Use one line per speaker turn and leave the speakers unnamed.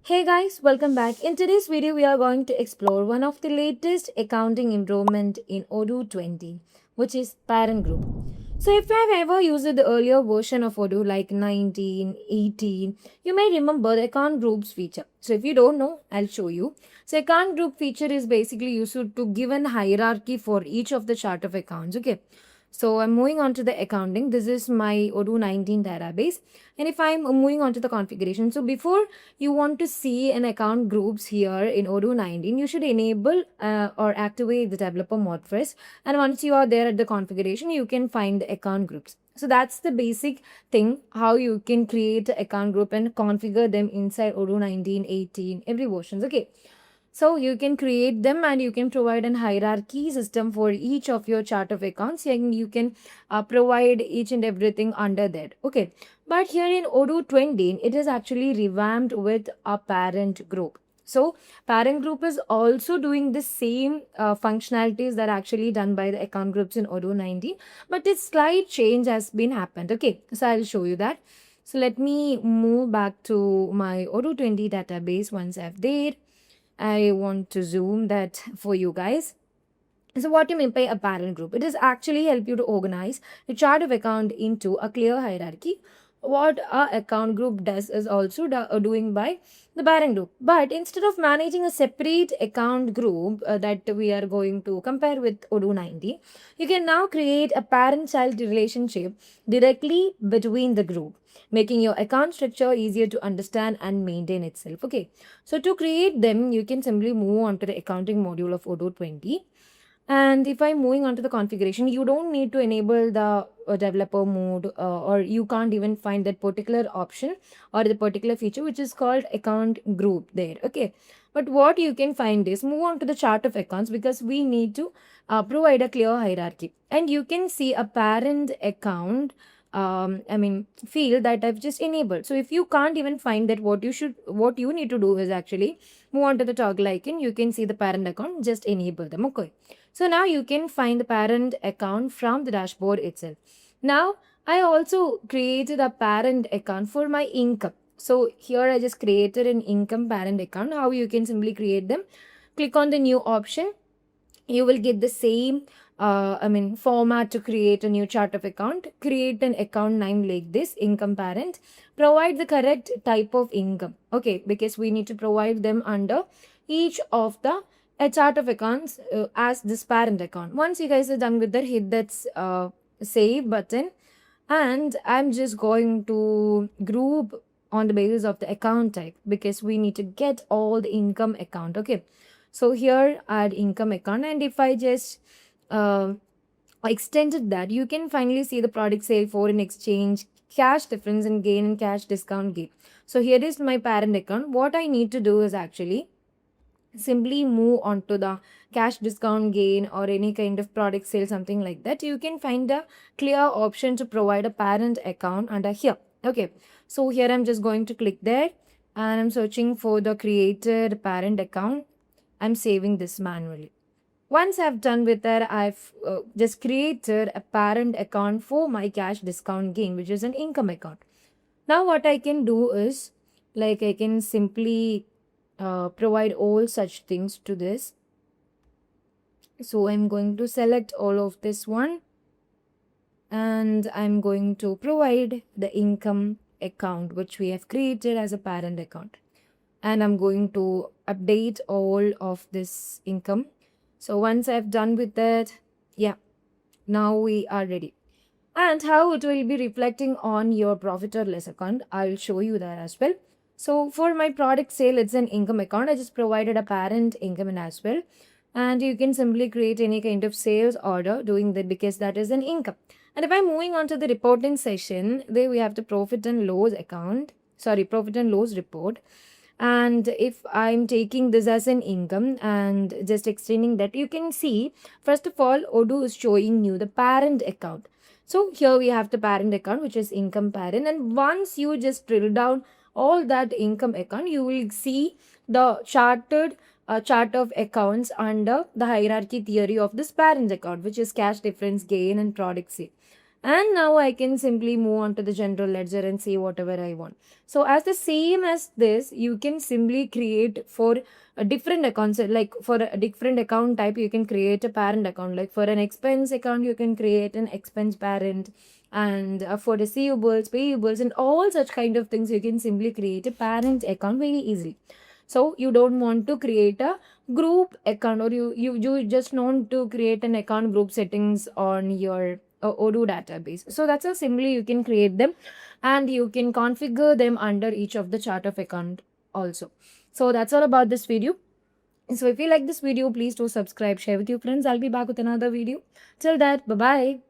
Hey guys, welcome back. In today's video, we are going to explore one of the latest accounting improvement in Odoo 20, which is parent group. So if you have ever used the earlier version of Odoo like 19, 18, you may remember the account groups feature. So if you don't know, I'll show you. So account group feature is basically used to give an hierarchy for each of the chart of accounts. Okay. So I'm moving on to the accounting. This is my Odoo 19 database. And if I'm moving on to the configuration, so before you want to see an account groups here in Odoo 19, you should enable or activate the developer mode first. And once you are there at the configuration, you can find the account groups. So that's the basic thing, how you can create an account group and configure them inside Odoo 19, 18, every versions. Okay. So you can create them and you can provide an hierarchy system for each of your chart of accounts and you can provide each and everything under that. Okay. But here in Odoo 20, it is actually revamped with a parent group. So parent group is also doing the same functionalities that are actually done by the account groups in Odoo 19, but a slight change has been happened. Okay. So I'll show you that. So let me move back to my Odoo 20 database once I've there. I want to zoom that for you guys. So what do you mean by a parent group? It is actually help you to organize the chart of account into a clear hierarchy. What a account group does is also doing by the parent group. But instead of managing a separate account group that we are going to compare with Odoo 90, you can now create a parent-child relationship directly between the group, making your account structure easier to understand and maintain itself. Okay, so to create them, you can simply move on to the accounting module of Odoo 20. And if I'm moving on to the configuration, you don't need to enable the developer mode or you can't even find that particular option or the particular feature which is called account group there. Okay. But what you can find is move on to the chart of accounts because we need to provide a clear hierarchy. And you can see a parent account field that I've just enabled. So if you can't even find that, what you need to do is actually move on to the toggle icon. You can see the parent account, just enable them. Okay. So now you can find the parent account from the dashboard itself. Now I also created a parent account for my income. So here I just created an income parent account. How you can simply create them? Click on the new option. You will get the same format to create a new chart of account. Create an account name like this, income parent. Provide the correct type of income. Okay, because we need to provide them under each of the a chart of accounts as this parent account. Once you guys are done with that, hit that save button. And I'm just going to group on the basis of the account type because we need to get all the income account. Okay. So here add income account, and if I just extended that, you can finally see the product sale, foreign exchange, cash difference and gain, and cash discount gain. So here is my parent account. What I need to do is actually simply move on to the cash discount gain or any kind of product sale, something like that. You can find a clear option to provide a parent account under here. Okay, so here I'm just going to click there and I'm searching for the created parent account. I'm saving this manually. Once I've done with that, I've just created a parent account for my cash discount gain, which is an income account. Now what I can do is like I can simply provide all such things to this. So I'm going to select all of this one and I'm going to provide the income account which we have created as a parent account, and I'm going to update all of this income. So once I've done with that, yeah, now we are ready. And how it will be reflecting on your profit or loss account, I'll show you that as well. So for my product sale, it's an income account. I just provided a parent income in as well. And you can simply create any kind of sales order doing that because that is an income. And if I'm moving on to the reporting session, there we have the profit and loss account. Profit and loss report. And if I'm taking this as an income and just extending that, you can see, first of all, Odoo is showing you the parent account. So here we have the parent account, which is income parent. And once you just drill down all that income account, you will see the charted chart of accounts under the hierarchy theory of this parent account, which is cash difference, gain, and product sale. And now I can simply move on to the general ledger and say whatever I want. So as the same as this, you can simply create for a different account. So like for a different account type, you can create a parent account. Like for an expense account, you can create an expense parent. And for the receivables, payables, and all such kind of things, you can simply create a parent account very easily. So you don't want to create a group account, or you just want to create an account group settings on your Odoo database. So that's how simply you can create them, and you can configure them under each of the chart of account also. So that's all about this video. So if you like this video, please do subscribe, share with your friends. I'll be back with another video. Till that, bye bye.